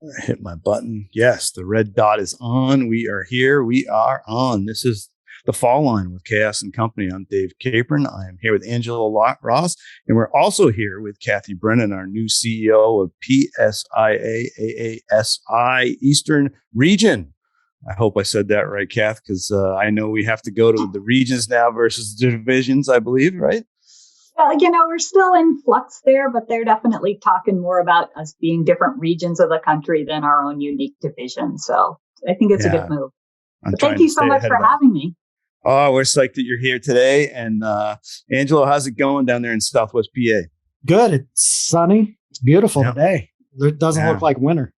I hit my button. Yes, the red dot is on. We are here. We are on. This is the Fall Line with Chaos and Company. I'm Dave Capron. I am here with Angelo Ross, and we're also here with Kathy Brennan, our new CEO of PSIA, AASI Eastern Region. I hope I said that right, Kath, because I know we have to go to the regions now versus the divisions, I believe, right? We're still in flux there, but they're definitely talking more about us being different regions of the country than our own unique division. So I think it's a good move. Thank you so much for having me. Oh, we're psyched that you're here today. And Angelo, how's it going down there in Southwest PA? Good. It's sunny. It's beautiful today. It doesn't look like winter.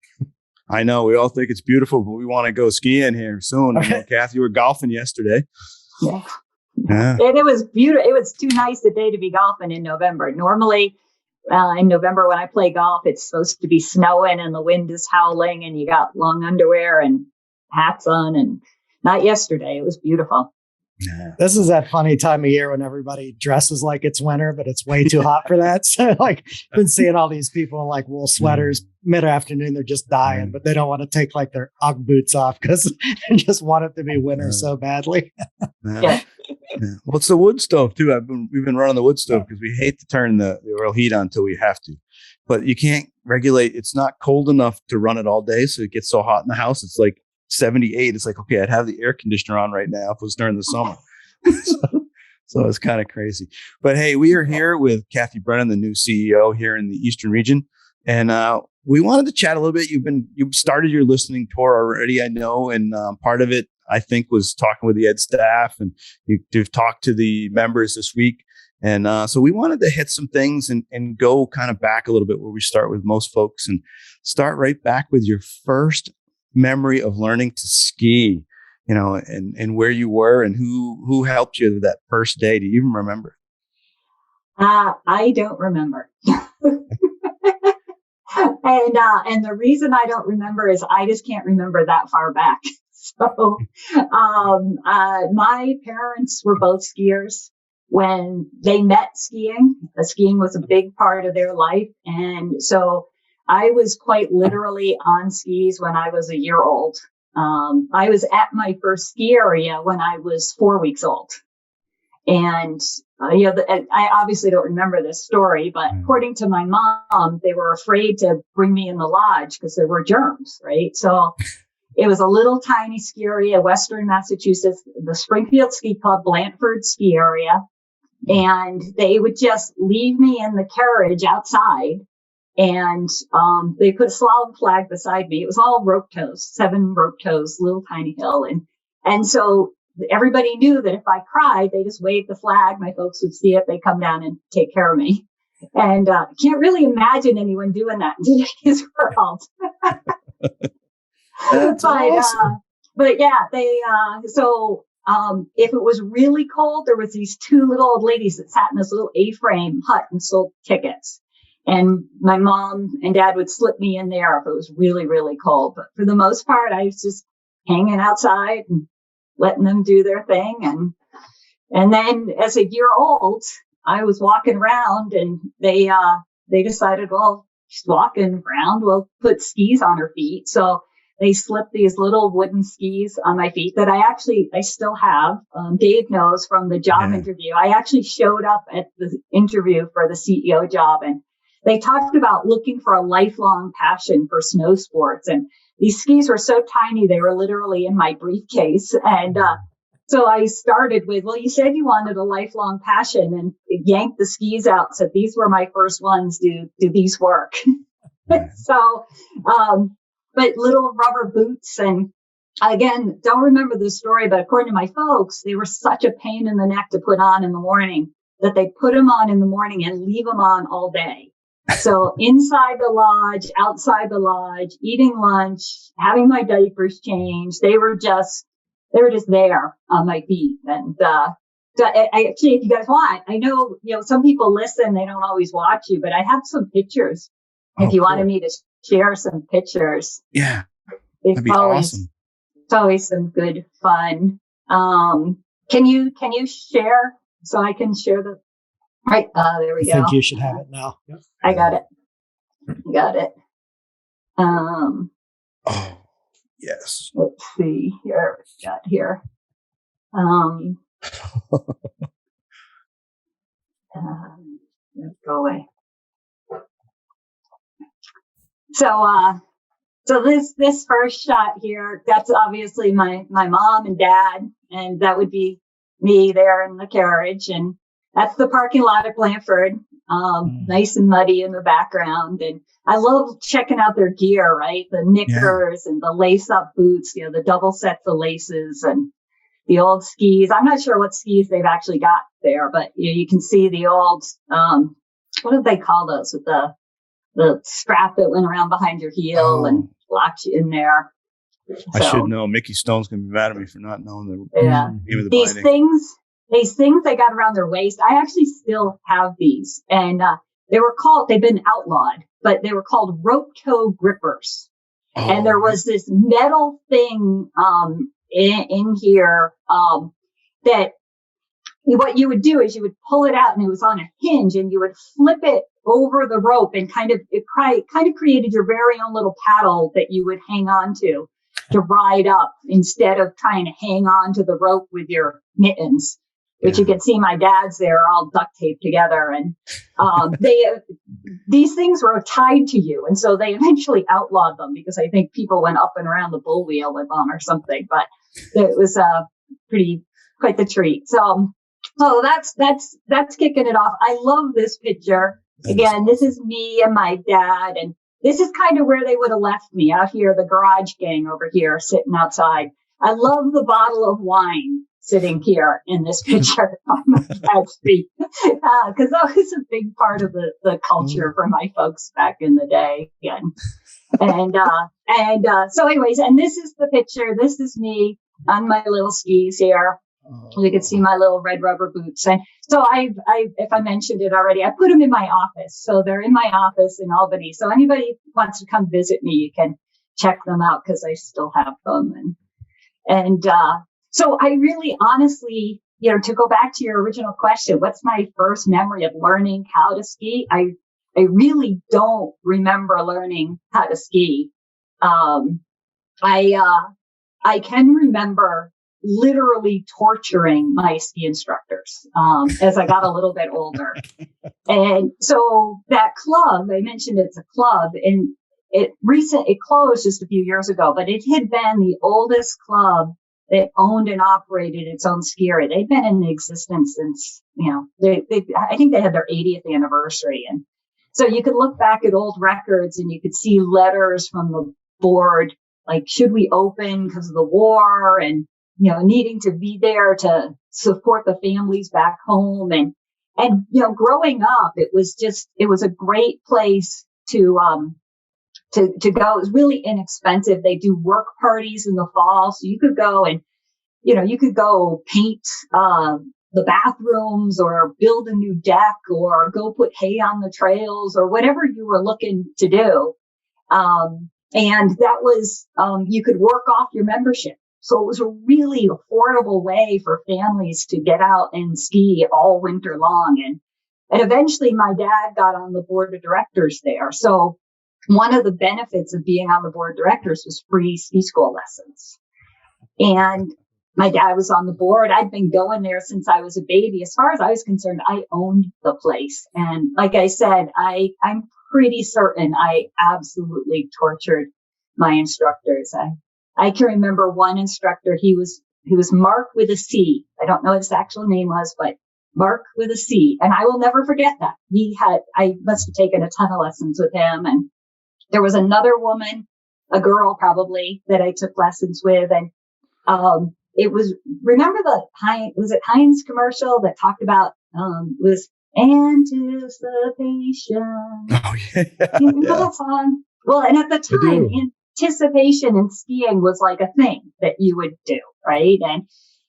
I know. We all think it's beautiful, but we want to go skiing here soon. Okay. I know, Kath, you were golfing yesterday. Yeah. And it was beautiful. It was too nice a day to be golfing in November. Normally, in November when I play golf, it's supposed to be snowing and the wind is howling and you got long underwear and hats on. And not yesterday. It was beautiful. Yeah. This is that funny time of year when everybody dresses like it's winter, but it's way too hot for that. So I've been seeing all these people in like wool sweaters mid-afternoon. They're just dying, but they don't want to take like their Ugg boots off because they just want it to be winter so badly. Yeah. Well, it's the wood stove too. We've been running the wood stove because we hate to turn the oil heat on until we have to, but you can't regulate. It's not cold enough to run it all day. So it gets so hot in the house. It's like 78. It's like, okay, I'd have the air conditioner on right now if it was during the summer. so it's kind of crazy. But hey, we are here with Kathy Brennan, the new CEO here in the Eastern region. And we wanted to chat a little bit. You've started your listening tour already, I know. And part of it, I think, was talking with the ed staff, and you've talked to the members this week. And so we wanted to hit some things and go kind of back a little bit where we start with most folks and start right back with your first memory of learning to ski, and where you were and who helped you that first day. Do you even remember? I don't remember. And the reason I don't remember is I just can't remember that far back. So, my parents were both skiers. When they met skiing was a big part of their life. And so I was quite literally on skis when I was a year old. I was at my first ski area when I was 4 weeks old. And, I obviously don't remember this story, but according to my mom, they were afraid to bring me in the lodge because there were germs, right? So it was a little tiny ski area, Western Massachusetts, the Springfield Ski Club, Blandford ski area. And they would just leave me in the carriage outside. And they put a slalom flag beside me. It was all rope toes, 7 rope toes, little tiny hill. And so everybody knew that if I cried, they just waved the flag. My folks would see it. They'd come down and take care of me. And can't really imagine anyone doing that in today's world. That's awesome. But yeah, if it was really cold, there was these 2 little old ladies that sat in this little A-frame hut and sold tickets. And my mom and dad would slip me in there if it was really, really cold. But for the most part, I was just hanging outside and letting them do their thing. And then as a year old, I was walking around and they decided, well, she's walking around, we'll put skis on her feet. So they slipped these little wooden skis on my feet that I still have. Dave knows from the job interview. I actually showed up at the interview for the CEO job, and they talked about looking for a lifelong passion for snow sports. And these skis were so tiny, they were literally in my briefcase. And so I started with, well, you said you wanted a lifelong passion, and yanked the skis out. So these were my first ones. Do these work? So, but little rubber boots. And again, don't remember the story, but according to my folks, they were such a pain in the neck to put on in the morning that they put them on in the morning and leave them on all day. So inside the lodge, outside the lodge, eating lunch, having my diapers changed, they were just there on my feet. And so I actually, if you guys want, I know, some people listen, they don't always watch you, but I have some pictures. If you wanted me to share some pictures. Yeah. That'd be awesome. It's always some good fun. Can you share so I can share the right? There we go. I think you should have it now. Yep. I got it. Oh, yes. Let's see here. Got here. Let's go away. So this first shot here, that's obviously my mom and dad, and that would be me there in the carriage, and that's the parking lot at Blanford, nice and muddy in the background. And I love checking out their gear, right? The knickers and the lace-up boots, the double sets of laces and the old skis. I'm not sure what skis they've actually got there, but you can see the old, what did they call those, with the strap that went around behind your heel and locked you in there. I should know. Mickey Stone's going to be mad at me for not knowing the name of the these binding. These things they got around their waist. I actually still have these, and they've been outlawed, but they were called rope toe grippers. And there was this metal thing in here that what you would do is you would pull it out, and it was on a hinge, and you would flip it over the rope, and it kind of created your very own little paddle that you would hang on to ride up, instead of trying to hang on to the rope with your mittens, which you can see my dad's there all duct taped together. And these things were tied to you. And so they eventually outlawed them, because I think people went up and around the bull wheel with them or something, but it was quite the treat. So that's kicking it off. I love this picture. Again, this is me and my dad, and this is kind of where they would have left me, out here, the garage gang over here sitting outside. I love the bottle of wine sitting here in this picture on my dad's feet, because that was a big part of the culture for my folks back in the day. So anyways, and this is the picture. This is me on my little skis here. You can see my little red rubber boots. And so if I mentioned it already, I put them in my office. So they're in my office in Albany. So anybody who wants to come visit me, you can check them out, because I still have them. So I really honestly, to go back to your original question, what's my first memory of learning how to ski? I really don't remember learning how to ski. I can remember literally torturing my ski instructors as I got a little bit older. And so that club, I mentioned it's a club, and it closed just a few years ago, but it had been the oldest club that owned and operated its own ski area. They'd been in existence since, I think they had their 80th anniversary. And so you could look back at old records, and you could see letters from the board, like, should we open because of the war, and needing to be there to support the families back home. And growing up, it was a great place to go. It was really inexpensive. They do work parties in the fall. So you could go and, you could go paint, the bathrooms, or build a new deck, or go put hay on the trails, or whatever you were looking to do. And that was, you could work off your membership. So it was a really affordable way for families to get out and ski all winter long. And eventually my dad got on the board of directors there. So one of the benefits of being on the board of directors was free ski school lessons. And my dad was on the board. I'd been going there since I was a baby. As far as I was concerned, I owned the place. And like I said, I'm pretty certain I absolutely tortured my instructors. I can remember one instructor, he was Mark with a C. I don't know what his actual name was, but Mark with a C. And I will never forget that. I must have taken a ton of lessons with him. And there was another woman, a girl probably, that I took lessons with. And it was, remember was it Heinz commercial that talked about, was anticipation? Oh, yeah. You remember that song? Well, and at the time, anticipation in skiing was like a thing that you would do, right?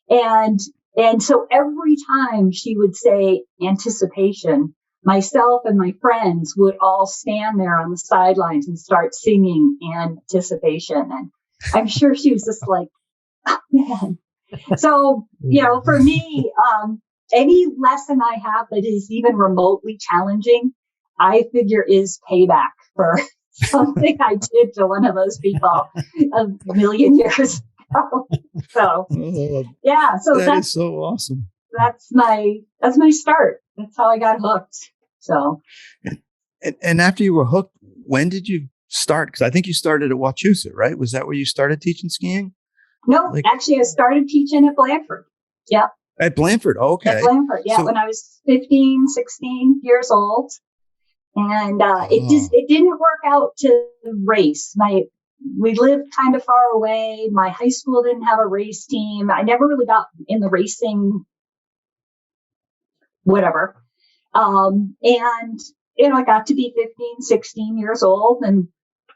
And so every time she would say anticipation, myself and my friends would all stand there on the sidelines and start singing anticipation. And I'm sure she was just like, oh, man. So, for me, any lesson I have that is even remotely challenging, I figure is payback for something I did to one of those people a million years ago. So Oh, yeah, so that is so awesome. that's my start. That's how I got hooked. So And after you were hooked, when did you start? Because I think you started at Wachusett, right? Was that where you started teaching skiing? no, Like actually I started teaching at Blanford. Yeah. at Blanford. Oh, okay. At Blanford. Yeah. So, When I was 15, 16 years old. And oh, it didn't work out to race. We lived kind of far away. My high school didn't have a race team. I never really got in the racing, whatever. And I got to be 15, 16 years old, and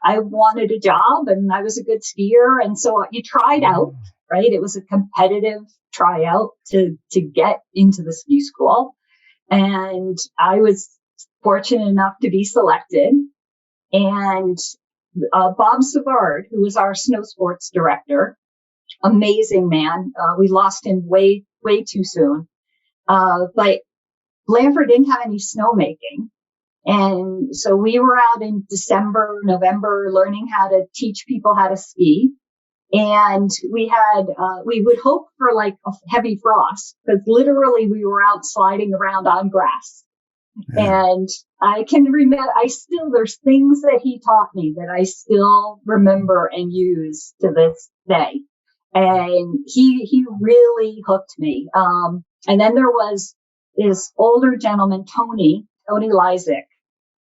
I wanted a job, and I was a good skier. And so you tried out, right? It was a competitive tryout to get into the ski school. And I was fortunate enough to be selected. And Bob Savard, who was our snow sports director, amazing man. We lost him way, way too soon. But Blanford didn't have any snowmaking. And so we were out in December, November, learning how to teach people how to ski. And we would hope for like a heavy frost, because literally we were out sliding around on grass. yeah. And I can remember, there's things that he taught me that I still remember and use to this day. And he really hooked me. And then there was this older gentleman, Tony Lysick,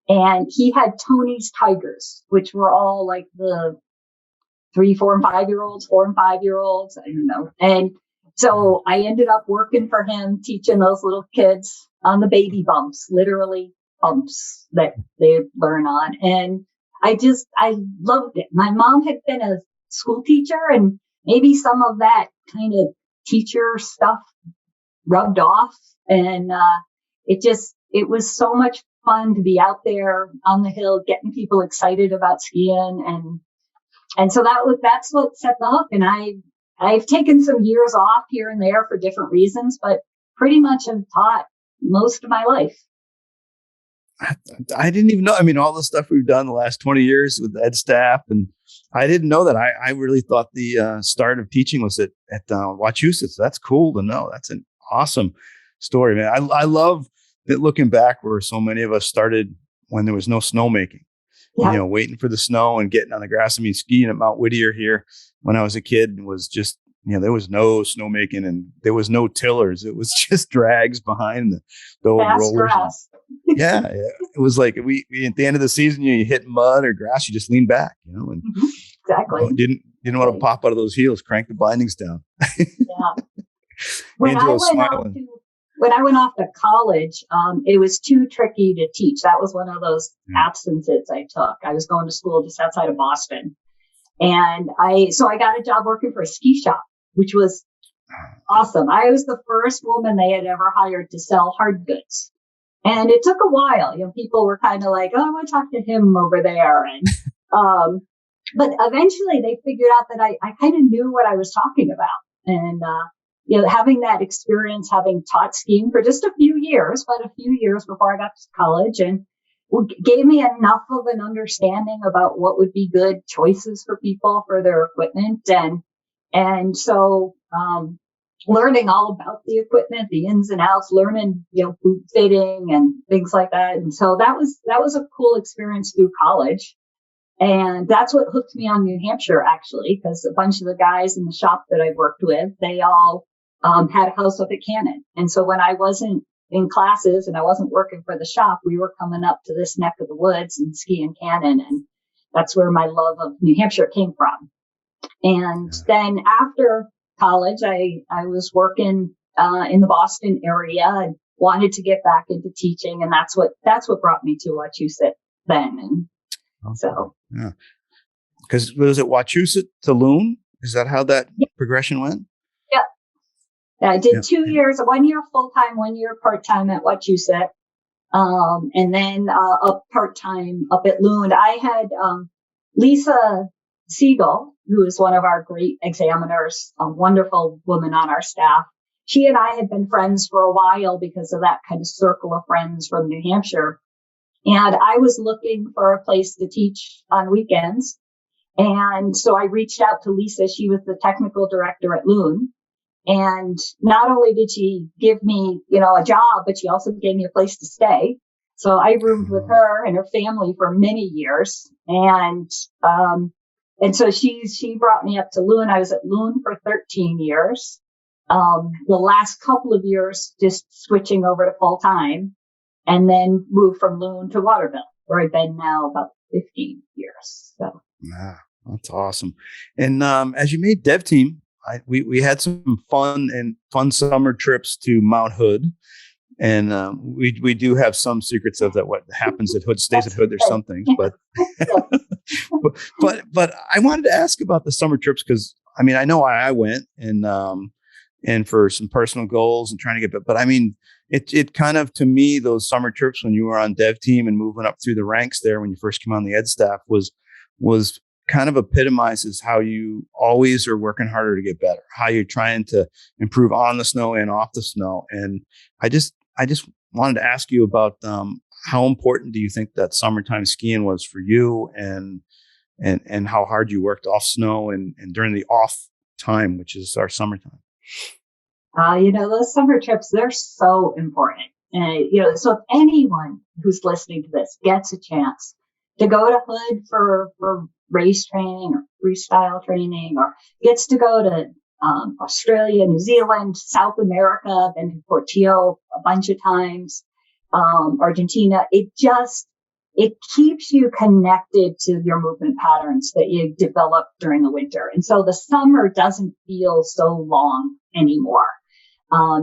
and he had Tony's Tigers, which were all like the 3, 4, and 5-year-olds, 4 and 5-year-olds. I don't know. And so I ended up working for him, teaching those little kids on the baby bumps, literally bumps that they learn on. And I loved it. My mom had been a school teacher, and maybe some of that kind of teacher stuff rubbed off. And it was so much fun to be out there on the hill, getting people excited about skiing. And so that's what set the hook. And I've taken some years off here and there for different reasons, but pretty much have taught most of my life. I didn't even know. I mean, all the stuff we've done the last 20 years with ed staff, and I didn't know that. I really thought the start of teaching was at Wachusett. So that's cool to know. That's an awesome story, man. I love that, looking back, where so many of us started when there was no snowmaking. Yeah. Waiting for the snow and getting on the grass. I mean, skiing at Mount Whittier here when I was a kid was just, there was no snowmaking and there was no tillers. It was just drags behind the old Fast rollers. grass. Yeah. It was like we at the end of the season, you hit mud or grass, you just lean back, and Mm-hmm. Exactly. Didn't want to pop out of those heels, crank the bindings down. Yeah. Angelo's smiling. When I went off to college, it was too tricky to teach. That was one of those absences I took. I was going to school just outside of Boston. And so I got a job working for a ski shop, which was awesome. I was the first woman they had ever hired to sell hard goods. And it took a while. People were kind of like, oh, I want to talk to him over there. And, but eventually they figured out that I kind of knew what I was talking about. And, having that experience, having taught skiing for just a few years before I got to college, and gave me enough of an understanding about what would be good choices for people for their equipment. And so, learning all about the equipment, the ins and outs, learning, boot fitting and things like that. And so that was a cool experience through college. And that's what hooked me on New Hampshire, actually, because a bunch of the guys in the shop that I worked with, they all had a house up at Cannon. And so when I wasn't in classes and I wasn't working for the shop, we were coming up to this neck of the woods and skiing Cannon. And that's where my love of New Hampshire came from. And then after college, I was working in the Boston area and wanted to get back into teaching. And that's what brought me to Wachusett then. And so. Yeah. Because was it Wachusett to Loon? Is that how that progression went? Yeah. I did 2 years, 1 year full-time, 1 year part-time at Wachusett. And then up part-time up at Loon. I had Lisa Siegel, who is one of our great examiners, a wonderful woman on our staff. She and I had been friends for a while because of that kind of circle of friends from New Hampshire. And I was looking for a place to teach on weekends. And so I reached out to Lisa. She was the technical director at Loon. And not only did she give me, a job, but she also gave me a place to stay. So I roomed with her and her family for many years. And so she brought me up to Loon. I was at Loon for 13 years. The last couple of years, just switching over to full time, and then moved from Loon to Waterville, where I've been now about 15 years. So. Yeah, that's awesome. And as you made dev team, we had some fun summer trips to Mount Hood, and we do have some secrets of that. What happens at Hood stays at Hood. There's some things, but but I wanted to ask about the summer trips because I know why I went, and for some personal goals and trying to get, but it kind of, to me, those summer trips when you were on dev team and moving up through the ranks there when you first came on the ed staff was kind of epitomizes how you always are working harder to get better, how you're trying to improve on the snow and off the snow. And I just wanted to ask you about how important do you think that summertime skiing was for you, and how hard you worked off snow and during the off time, which is our summertime. Those summer trips, they're so important. So if anyone who's listening to this gets a chance to go to Hood for race training or freestyle training, or gets to go to Australia, New Zealand, South America, been to Portillo a bunch of times, Argentina, it keeps you connected to your movement patterns that you develop during the winter. And so the summer doesn't feel so long anymore.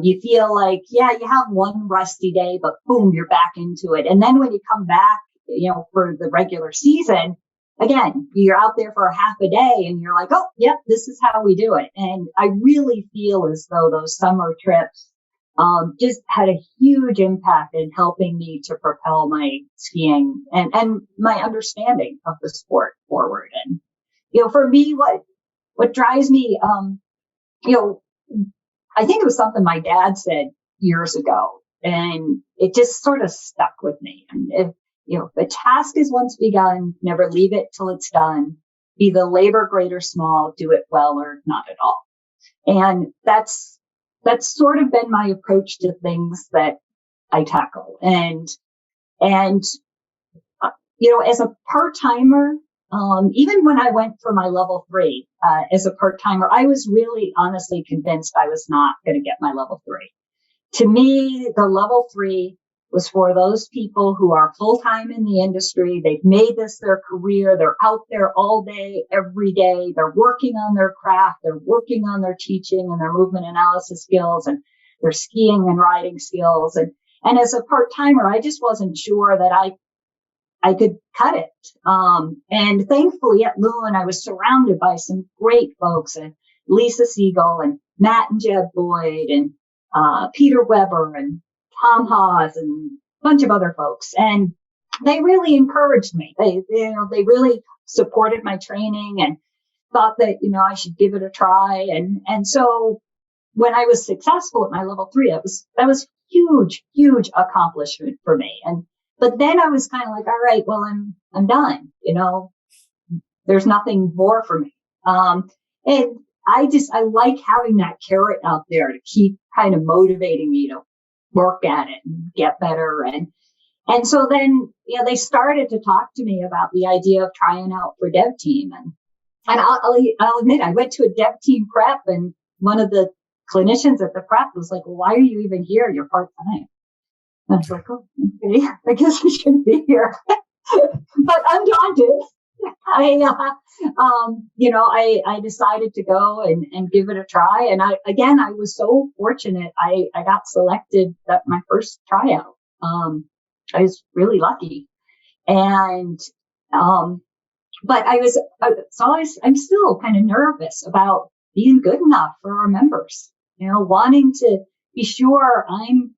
You feel like, you have one rusty day, but boom, you're back into it. And then when you come back, for the regular season, again, you're out there for a half a day and you're like, oh, yep, this is how we do it. And I really feel as though those summer trips just had a huge impact in helping me to propel my skiing and my understanding of the sport forward. And, for me, what drives me, I think it was something my dad said years ago, and it just sort of stuck with me. And if the task is once begun, never leave it till it's done. Be the labor great or small, do it well or not at all. And that's sort of been my approach to things that I tackle. And as a part-timer, even when I went for my level 3 as a part-timer, I was really honestly convinced I was not going to get my level 3. To me, the level 3 was for those people who are full-time in the industry. They've made this their career. They're out there all day, every day. They're working on their craft. They're working on their teaching and their movement analysis skills and their skiing and riding skills. And as a part-timer, I just wasn't sure that I could cut it. And thankfully at Loon, I was surrounded by some great folks, and Lisa Siegel and Matt and Jeb Boyd and Peter Weber and Tom Haas and a bunch of other folks. And they really encouraged me. They really supported my training and thought that, I should give it a try. And so when I was successful at my level 3, that was huge accomplishment for me. But then I was kind of like, all right, well, I'm done. There's nothing more for me. And I like having that carrot out there to keep kind of motivating me to work at it and get better. And so then, they started to talk to me about the idea of trying out for dev team. And I'll admit, I went to a dev team prep, and one of the clinicians at the prep was like, well, why are you even here? You're part-time. And I was like, oh, okay, I guess I shouldn't be here. But undaunted, I decided to go and give it a try. And I was so fortunate. I got selected at my first tryout. I was really lucky. And, but I'm still kind of nervous about being good enough for our members, wanting to be sure I'm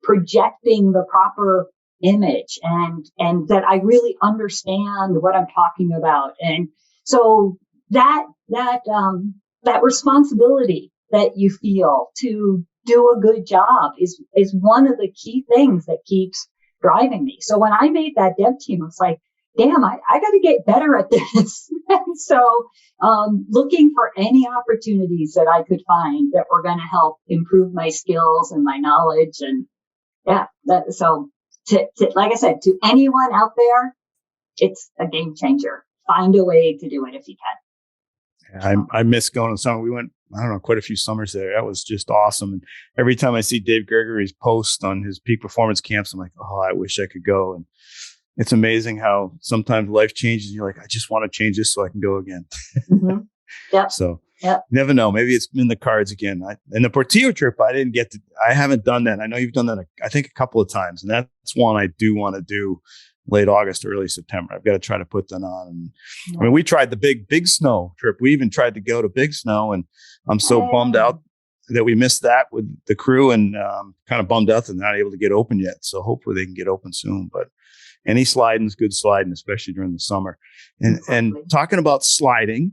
projecting the proper image and that I really understand what I'm talking about. And so that responsibility that you feel to do a good job is one of the key things that keeps driving me. So when I made that dev team, I was like, damn, I got to get better at this. And so looking for any opportunities that I could find that were going to help improve my skills and my knowledge. And yeah, so like I said, to anyone out there, it's a game changer. Find a way to do it if you can. Yeah, I miss going to summer. We went, I don't know, quite a few summers there. That was just awesome. And every time I see Dave Gregory's post on his peak performance camps, I'm like, oh, I wish I could go. And it's amazing how sometimes life changes. And you're like, I just want to change this so I can go again. Mm-hmm. Yep. So yep. Never know. Maybe it's in the cards again. And the Portillo trip, I haven't done that. I know you've done that, I think, a couple of times. And that's one I do want to do late August, early September. I've got to try to put that on. And I mean, we tried the big snow trip. We even tried to go to Big Snow, and I'm so bummed out that we missed that with the crew, and kind of bummed out that they're not able to get open yet. So hopefully they can get open soon. But any sliding is good sliding, especially during the summer. And talking about sliding,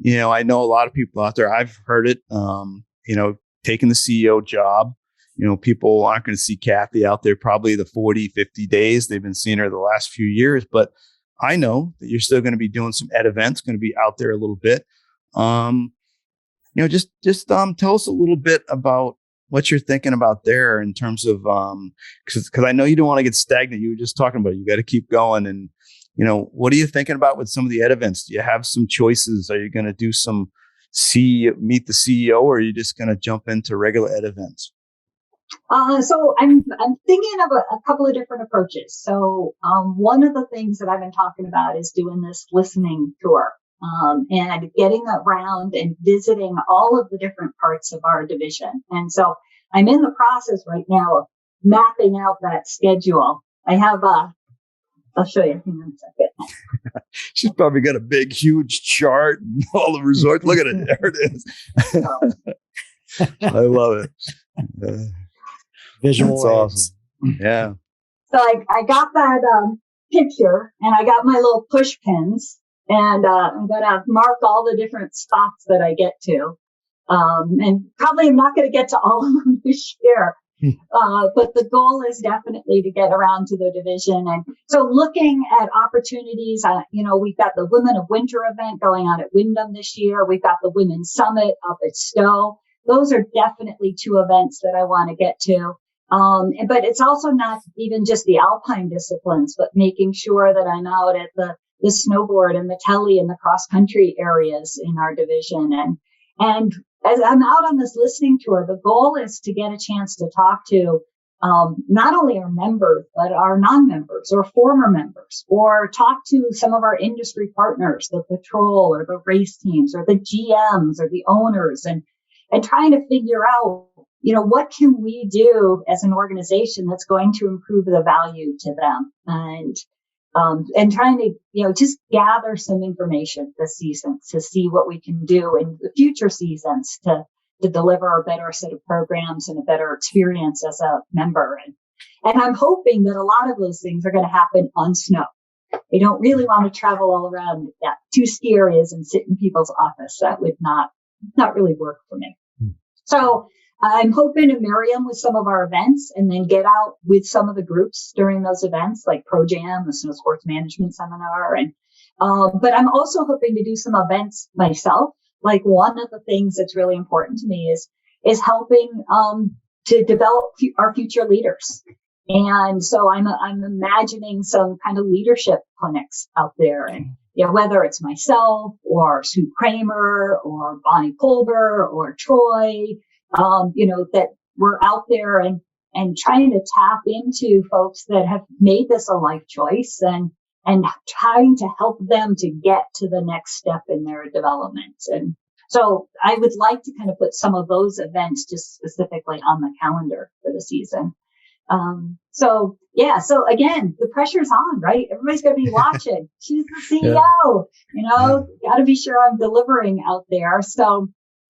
I know a lot of people out there, I've heard it, taking the CEO job. People aren't going to see Kathy out there probably the 40, 50 days. They've been seeing her the last few years, but I know that you're still going to be doing some ed events, going to be out there a little bit. Just tell us a little bit about what you're thinking about there in terms of, because I know you don't want to get stagnant. You were just talking about, you got to keep going. And, what are you thinking about with some of the ed events? Do you have some choices? Are you going to do some meet the CEO, or are you just going to jump into regular ed events? So I'm thinking of a couple of different approaches. So one of the things that I've been talking about is doing this listening tour, and getting around and visiting all of the different parts of our division. And so I'm in the process right now of mapping out that schedule. I have I'll show you. Hang on a second. She's probably got a big, huge chart and all the resorts. Look at it. There it is. I love it. Visual. That's awesome. Yeah. So I got that picture, and I got my little push pins, and I'm going to mark all the different spots that I get to. And probably I'm not going to get to all of them this year. But the goal is definitely to get around to the division. And so looking at opportunities, we've got the Women of Winter event going on at Wyndham this year. We've got the Women's Summit up at Stowe. Those are definitely two events that I want to get to. But it's also not even just the alpine disciplines, but making sure that I'm out at the snowboard and the tele and the cross country areas in our division. And as I'm out on this listening tour, the goal is to get a chance to talk to not only our members, but our non-members or former members, or talk to some of our industry partners, the patrol or the race teams or the GMs or the owners, and trying to figure out, what can we do as an organization that's going to improve the value to them, and trying to, just gather some information this season to see what we can do in the future seasons to deliver a better set of programs and a better experience as a member. And I'm hoping that a lot of those things are going to happen on snow. I don't really want to travel all around 2 ski areas and sit in people's office. That would not really work for me. So I'm hoping to marry them with some of our events and then get out with some of the groups during those events, like Pro Jam, the Snow Sports Management Seminar. But I'm also hoping to do some events myself. Like, one of the things that's really important to me is helping to develop our future leaders. And so I'm imagining some kind of leadership clinics out there, and whether it's myself or Sue Kramer or Bonnie Colber or Troy, that we're out there and trying to tap into folks that have made this a life choice, and trying to help them to get to the next step in their development. And so I would like to kind of put some of those events just specifically on the calendar for the season. So again, the pressure's on, right? Everybody's going to be watching. She's the CEO, got to be sure I'm delivering out there. So,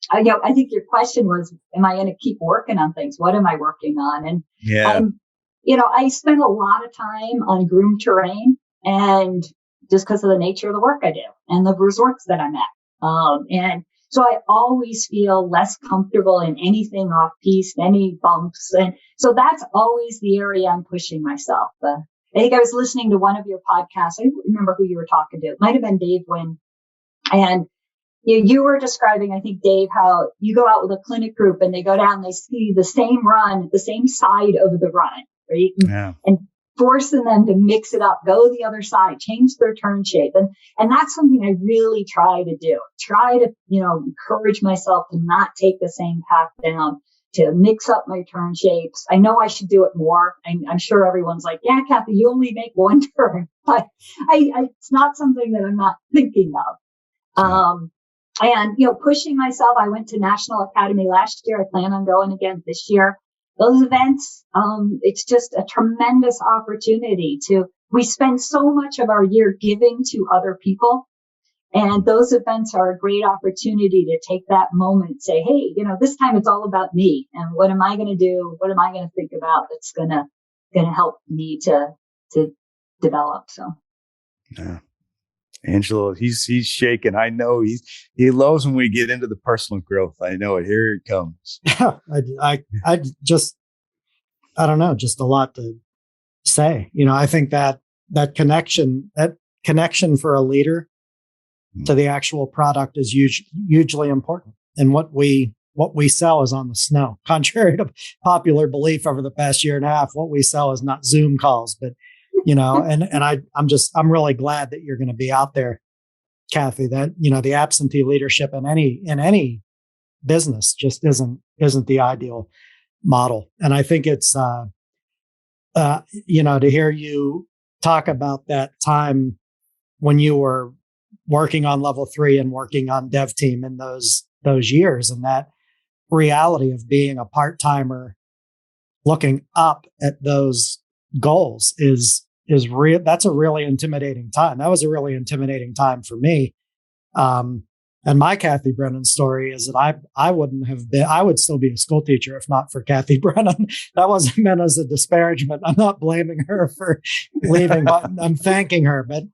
I think your question was, am I going to keep working on things? What am I working on? And, I spend a lot of time on groomed terrain, and just because of the nature of the work I do and the resorts that I'm at. And So I always feel less comfortable in anything off piste, any bumps. And so that's always the area I'm pushing myself. I think I was listening to one of your podcasts. I don't remember who you were talking to. It might have been Dave Wynn. And you were describing, I think, Dave, how you go out with a clinic group and they go down, they see the same run, the same side of the run, right? Yeah. And forcing them to mix it up, go the other side, change their turn shape. And that's something I really try to do. Try to, encourage myself to not take the same path down, to mix up my turn shapes. I know I should do it more. I'm sure everyone's like, yeah, Kathy, you only make one turn, but it's not something that I'm not thinking of. And, pushing myself, I went to National Academy last year. I plan on going again this year. Those events, it's just a tremendous opportunity we spend so much of our year giving to other people. And those events are a great opportunity to take that moment and say, hey, this time it's all about me. And what am I going to do? What am I going to think about that's going to help me to develop? So. Yeah. Angelo, he's shaking. I know he loves when we get into the personal growth. I know it. Here it comes. I don't know, just a lot to say. I think that connection for a leader to the actual product is hugely important. And what we sell is on the snow. Contrary to popular belief over the past year and a half, what we sell is not Zoom calls, but I'm really glad that you're going to be out there, Kathy, that, the absentee leadership in any business just isn't the ideal model. And I think it's, to hear you talk about that time when you were working on level 3 and working on dev team in those years, and that reality of being a part-timer looking up at those goals is real. That's a really intimidating time. That was a really intimidating time for me. And my Kathy Brennan story is that I would still be a school teacher if not for Kathy Brennan. That wasn't meant as a disparagement. I'm not blaming her for leaving, but I'm thanking her. But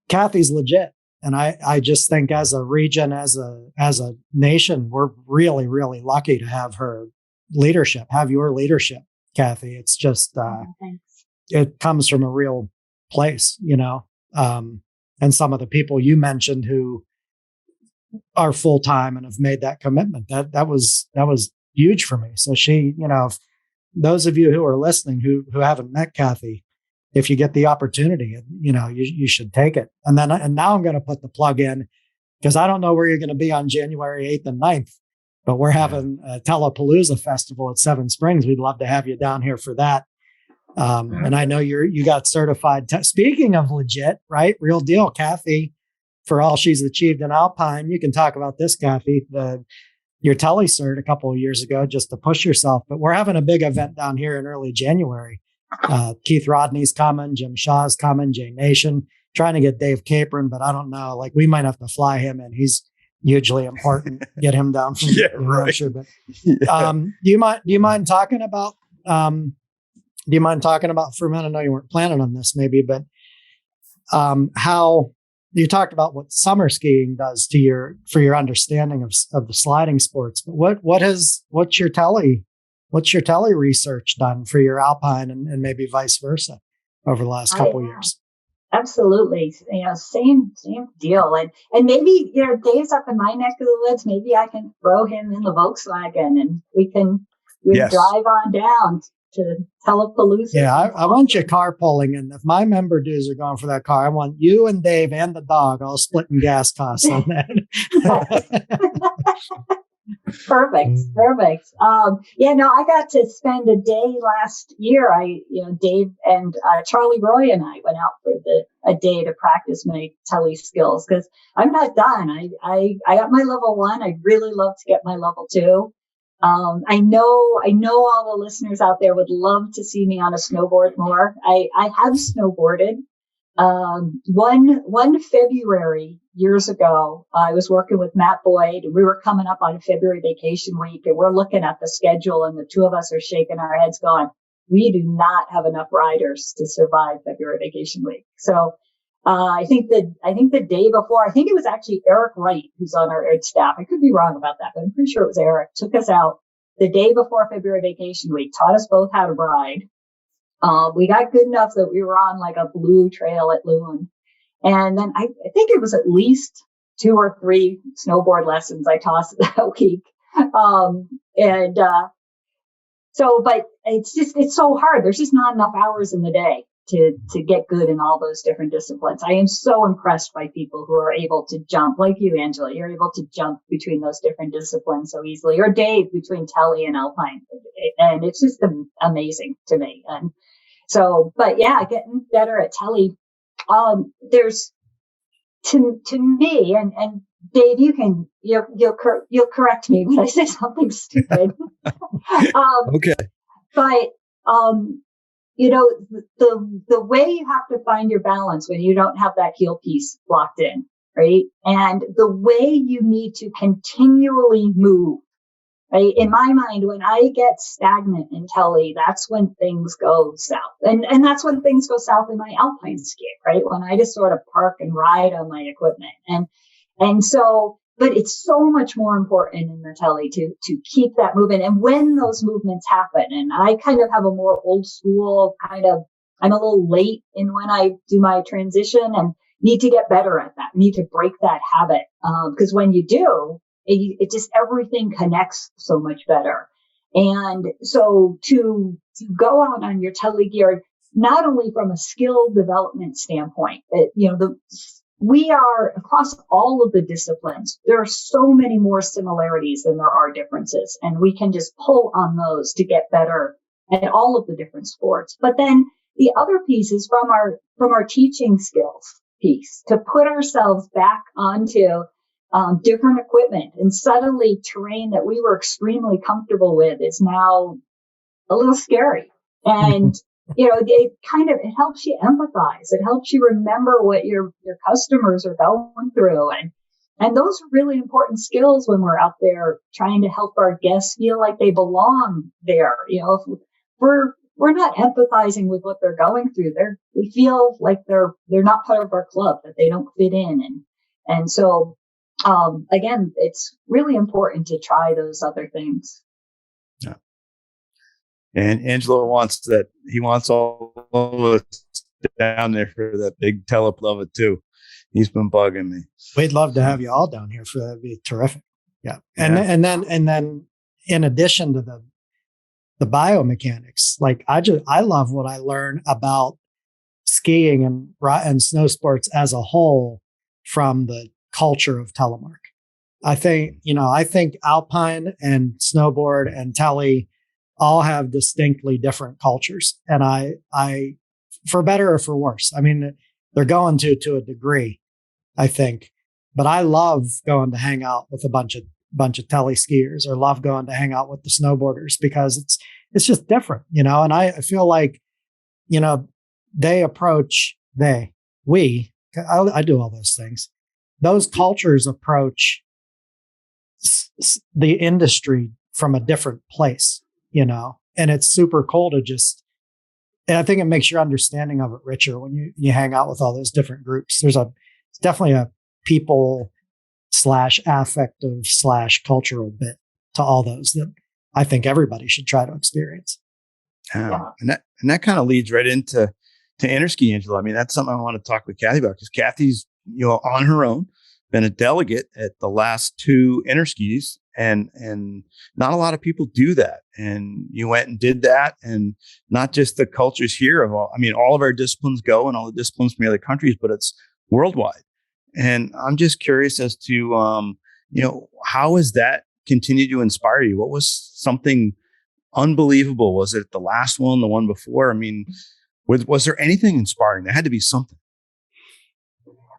Kathy's legit. And I just think as a region, as a nation, we're really, really lucky to have her leadership, have your leadership, Kathy. It's just, it comes from a real place, and some of the people you mentioned who are full-time and have made that commitment, that was huge for me. So she, if those of you who are listening, who haven't met Kathy, if you get the opportunity, you should take it. And now I'm going to put the plug in, because I don't know where you're going to be on January 8th and 9th. But we're having a Telepalooza festival at Seven Springs. We'd love to have you down here for that. And I know you got certified. Speaking of legit, right? Real deal, Kathy, for all she's achieved in Alpine. You can talk about this, Kathy, your telecert a couple of years ago, just to push yourself. But we're having a big event down here in early January. Keith Rodney's coming, Jim Shaw's coming, Jay Nation, trying to get Dave Capron, but I don't know. Like, we might have to fly him in. He's hugely important. Get him down from New Hampshire. But do you mind talking about for a minute? I know you weren't planning on this, maybe, but how you talked about what summer skiing does for your understanding of the sliding sports. But what's your tele research done for your Alpine and maybe vice versa over the last couple of years? Absolutely. Same deal. And maybe, Dave's up in my neck of the woods. Maybe I can throw him in the Volkswagen and we can drive on down to Telepalooza. Yeah, I want you carpooling. And if my member dues are going for that car, I want you and Dave and the dog all splitting gas costs on that. Perfect. I got to spend a day last year. Dave and Charlie Roy and I went out for a day to practice my tele skills, because I'm not done. I got my level 1. I'd really love to get my level 2. I know all the listeners out there would love to see me on a snowboard more. I have snowboarded. One February years ago, I was working with Matt Boyd, and we were coming up on February vacation week, and we're looking at the schedule, and the two of us are shaking our heads going, we do not have enough riders to survive February vacation week. So I think the day before, I think it was actually Eric Wright, who's on our staff. I could be wrong about that, but I'm pretty sure it was Eric. Took us out the day before February vacation week, taught us both how to ride. We got good enough that we were on like a blue trail at Loon. And then I think it was at least 2 or 3 snowboard lessons I taught that week. But it's so hard. There's just not enough hours in the day to get good in all those different disciplines. I am so impressed by people who are able to jump, like you, Angela. You're able to jump between those different disciplines so easily, or Dave between Telly and Alpine. And it's just amazing to me. And so, but yeah, getting better at Telly. There's to me, and Dave, you'll correct me when I say something stupid. Okay. But the way you have to find your balance when you don't have that heel piece locked in, right? And the way you need to continually move, right? In my mind, when I get stagnant in Telly, that's when things go south. And that's when things go south in my alpine skiing, right? When I just sort of park and ride on my equipment. And so, but it's so much more important in the Telly to keep that moving. And when those movements happen, and I kind of have a more old school I'm a little late in when I do my transition and need to get better at that, need to break that habit. Because when you do, it just, everything connects so much better. And so to go out on your Telly gear, not only from a skill development standpoint, we are across all of the disciplines. There are so many more similarities than there are differences, and we can just pull on those to get better at all of the different sports. But then the other piece is from our teaching skills piece, to put ourselves back onto different equipment, and suddenly terrain that we were extremely comfortable with is now a little scary. And it helps you empathize. It helps you remember what your customers are going through. And those are really important skills when we're out there trying to help our guests feel like they belong there. If we're not empathizing with what they're going through, they feel like they're not part of our club, that they don't fit in. And so, again, it's really important to try those other things. Yeah. And Angelo wants that. He wants all of us down there for that big teleplova too. He's been bugging me. We'd love to have you all down here for that. It'd be terrific. Yeah. And then in addition to the biomechanics, like I love what I learn about skiing and snow sports as a whole from the culture of telemark. I think Alpine and snowboard and Telly all have distinctly different cultures. And I, for better or for worse, I mean, they're going to a degree, I think, but I love going to hang out with a bunch of Telly skiers, or love going to hang out with the snowboarders, because it's just different, and I feel like, I do all those things. Those cultures approach the industry from a different place, and it's super cool to and I think it makes your understanding of it richer when you hang out with all those different groups. It's definitely a people /affective /cultural bit to all those that I think everybody should try to experience. And that kind of leads right into Interski, Angelo. I mean, that's something I want to talk with Kathy about, because Kathy's, on her own, been a delegate at the last 2 Interskis, and not a lot of people do that. And you went and did that, and not just the cultures here all of our disciplines go, and all the disciplines from the other countries, but it's worldwide. And I'm just curious as to, how has that continued to inspire you? What was something unbelievable? Was it the last one, the one before? I mean, was there anything inspiring? There had to be something.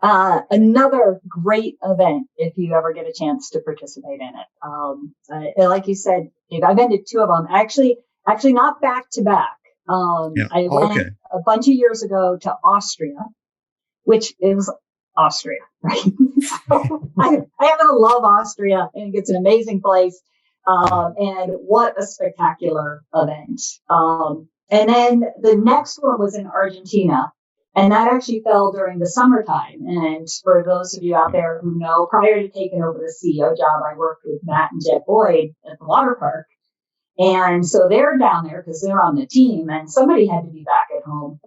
Another great event, if you ever get a chance to participate in it. Like you said, Dave, I've been to 2 of them. Actually not back to back. I went a bunch of years ago to Austria, which is Austria, right? So I happen to love Austria. I think it's an amazing place. And what a spectacular event. And then the next one was in Argentina. And that actually fell during the summertime. And for those of you out there who know, prior to taking over the CEO job, I worked with Matt and Jet Boyd at the water park. And so they're down there because they're on the team, and somebody had to be back at home,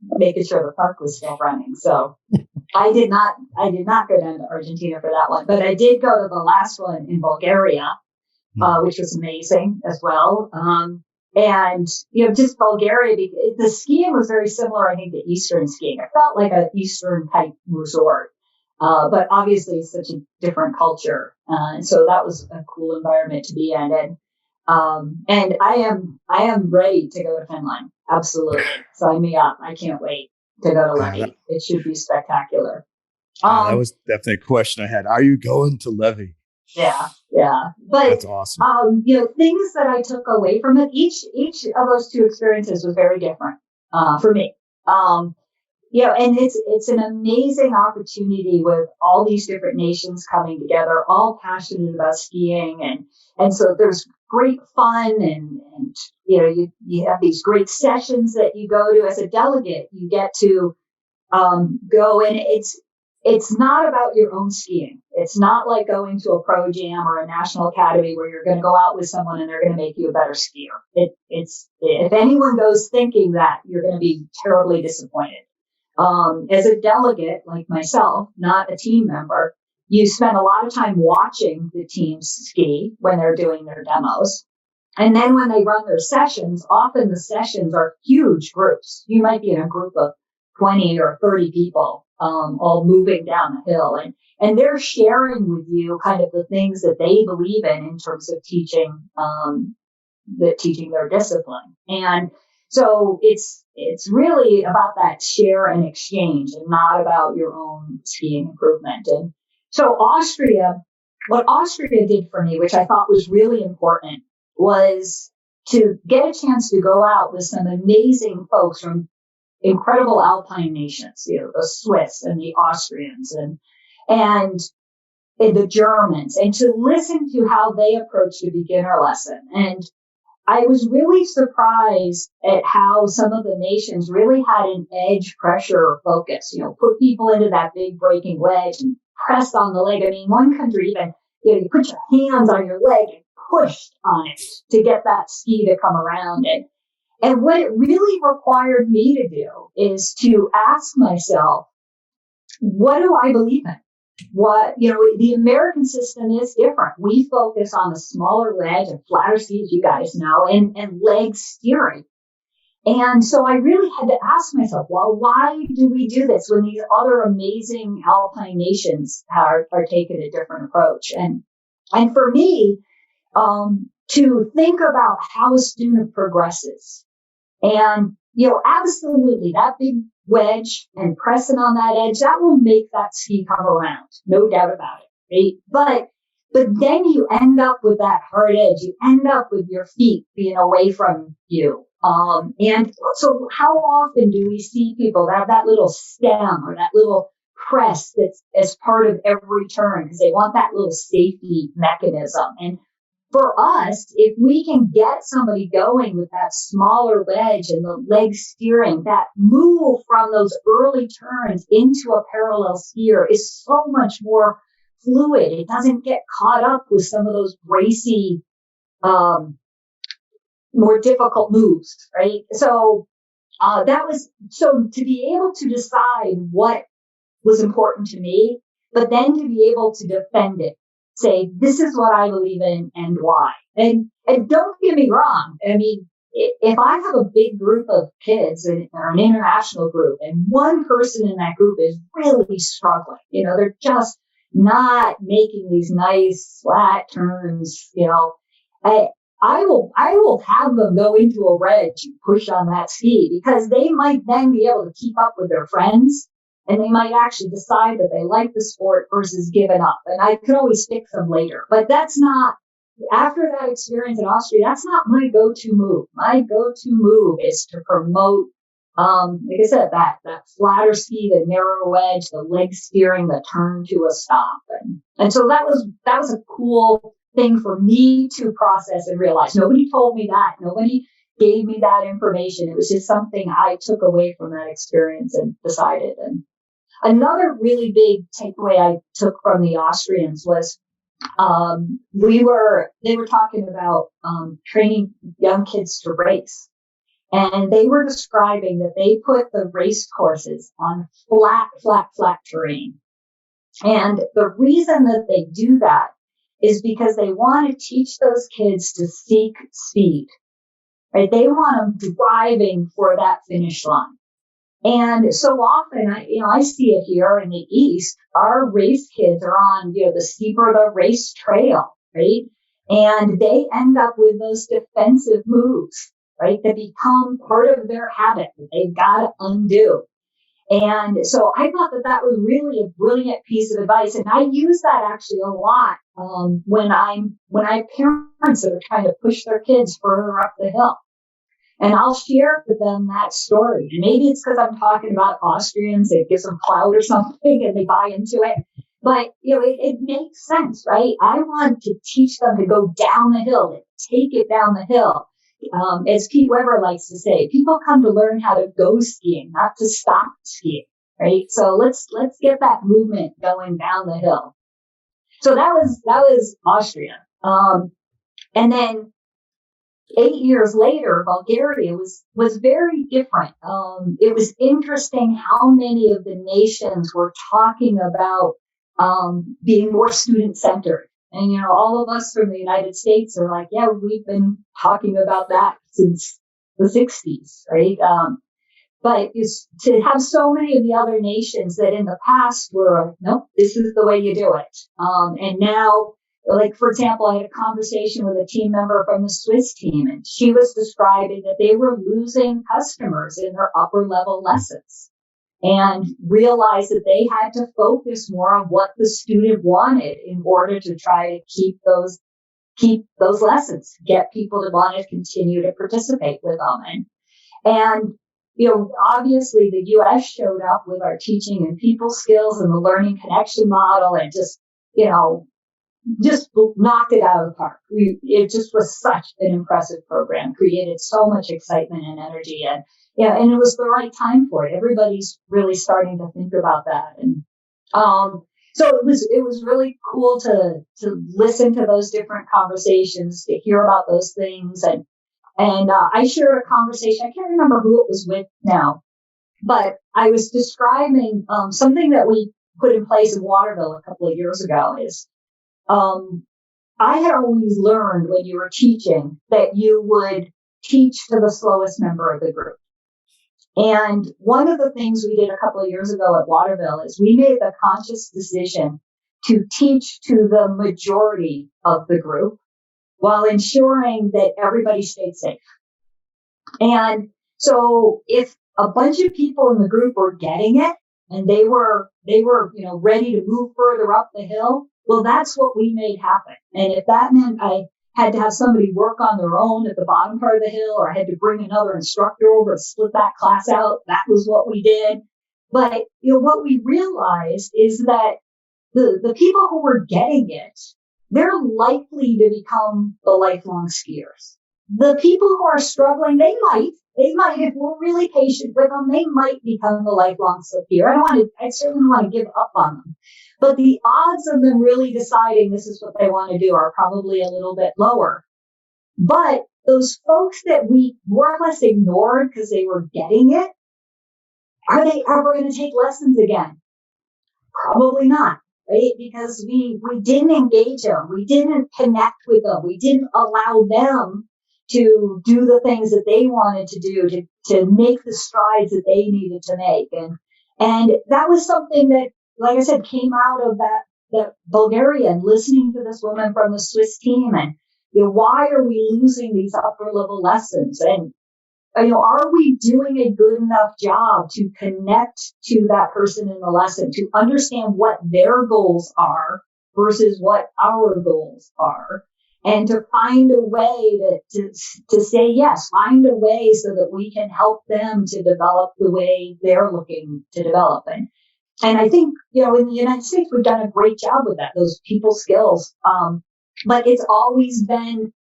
making sure the park was still running. So I did not go down to Argentina for that one, but I did go to the last one in Bulgaria, which was amazing as well. And, just Bulgaria, the skiing was very similar, I think, to Eastern skiing. It felt like an Eastern type resort. But obviously it's such a different culture. And so that was a cool environment to be in. And I am ready to go to Finland. Absolutely. Sign me up. I can't wait to go to Levy. It should be spectacular. That was definitely a question I had. Are you going to Levy? Yeah. But that's awesome. Things that I took away from it, each of those two experiences was very different for me. And it's an amazing opportunity with all these different nations coming together, all passionate about skiing, and so there's great fun, and you have these great sessions that you go to as a delegate. You get to go, and it's not about your own skiing. It's not like going to a pro jam or a national academy where you're going to go out with someone and they're going to make you a better skier. It's if anyone goes thinking that, you're going to be terribly disappointed. As a delegate like myself, not a team member, you spend a lot of time watching the teams ski when they're doing their demos. And then when they run their sessions, often the sessions are huge groups. You might be in a group of 20 or 30 people, all moving down the hill. And they're sharing with you kind of the things that they believe in terms of teaching their discipline. And so it's really about that share and exchange, and not about your own skiing improvement. And so what Austria did for me, which I thought was really important, was to get a chance to go out with some amazing folks from incredible alpine nations, the Swiss and the Austrians and the Germans, and to listen to how they approached a beginner lesson. And I was really surprised at how some of the nations really had an edge pressure focus, put people into that big breaking wedge and press on the leg. I mean, one country even, you put your hands on your leg and pushed on it to get that ski to come around it. And what it really required me to do is to ask myself, what do I believe in? The American system is different. We focus on the smaller ledge and flatter skis, you guys know, and leg steering. And so I really had to ask myself, well, why do we do this when these other amazing alpine nations are taking a different approach? And for me, to think about how a student progresses. And, absolutely, that big wedge and pressing on that edge, that will make that ski come around. No doubt about it, right? But then you end up with that hard edge. You end up with your feet being away from you. And so how often do we see people that have that little stem or that little press that's as part of every turn because they want that little safety mechanism? And for us, if we can get somebody going with that smaller wedge and the leg steering, that move from those early turns into a parallel skier is so much more fluid. It doesn't get caught up with some of those racy, more difficult moves, right? So so to be able to decide what was important to me, but then to be able to defend it. Say, this is what I believe in and why. And don't get me wrong. I mean, if I have a big group of kids or an international group and one person in that group is really struggling, they're just not making these nice flat turns, I will have them go into a wedge and push on that ski because they might then be able to keep up with their friends. And they might actually decide that they like the sport versus giving up. And I could always fix them later. But that's not, after that experience in Austria, that's not my go-to move. My go-to move is to promote, like I said, that flatter ski, the narrow wedge, the leg steering, the turn to a stop. And so that was a cool thing for me to process and realize. Nobody told me that. Nobody gave me that information. It was just something I took away from that experience and decided. And another really big takeaway I took from the Austrians was they were talking about training young kids to race. And they were describing that they put the race courses on flat terrain. And the reason that they do that is because they want to teach those kids to seek speed, right? They want them driving for that finish line. And so often, I see it here in the East, our race kids are on, the steeper the race trail, right? And they end up with those defensive moves, right? That become part of their habit that they've got to undo. And so I thought that was really a brilliant piece of advice. And I use that actually a lot when I have parents that are trying to push their kids further up the hill. And I'll share with them that story. And maybe it's because I'm talking about Austrians, it gives them clout or something and they buy into it. But, it makes sense, right? I want to teach them to go down the hill, to take it down the hill. As Pete Weber likes to say, people come to learn how to go skiing, not to stop skiing, right? So let's get that movement going down the hill. So that was Austria. And then 8 years later, Bulgaria was very different. It was interesting how many of the nations were talking about being more student-centered. And, all of us from the United States are like, yeah, we've been talking about that since the 60s, right? But to have so many of the other nations that in the past were, nope, this is the way you do it. And now, like, for example, I had a conversation with a team member from the Swiss team, and she was describing that they were losing customers in their upper level lessons and realized that they had to focus more on what the student wanted in order to try to keep those lessons, get people to want to continue to participate with them. And obviously the U.S. showed up with our teaching and people skills and the learning connection model and just knocked it out of the park. It just was such an impressive program, created so much excitement and energy. And and it was the right time for it. Everybody's really starting to think about that. And so it was really cool to listen to those different conversations, to hear about those things. And I shared a conversation. I can't remember who it was with now, but I was describing something that we put in place in Waterville a couple of years ago is I had always learned when you were teaching that you would teach to the slowest member of the group. And one of the things we did a couple of years ago at Waterville is we made the conscious decision to teach to the majority of the group while ensuring that everybody stayed safe. And so if a bunch of people in the group were getting it and they were ready to move further up the hill, well, that's what we made happen. And if that meant I had to have somebody work on their own at the bottom part of the hill, or I had to bring another instructor over to split that class out, that was what we did. But what we realized is that the people who were getting it, they're likely to become the lifelong skiers. The people who are struggling, they might, if we're really patient with them, they might become the lifelong skier. I certainly don't want to give up on them. But the odds of them really deciding this is what they want to do are probably a little bit lower. But those folks that we more or less ignored because they were getting it, are they ever going to take lessons again? Probably not, right? Because we didn't engage them. We didn't connect with them. We didn't allow them to do the things that they wanted to do to make the strides that they needed to make. And that was something that, like I said, came out of that Bulgaria and listening to this woman from the Swiss team and, why are we losing these upper level lessons? And, are we doing a good enough job to connect to that person in the lesson, to understand what their goals are versus what our goals are? And to find a way to say yes, find a way so that we can help them to develop the way they're looking to develop. And I think, in the United States, we've done a great job with that, those people skills. But it's always been,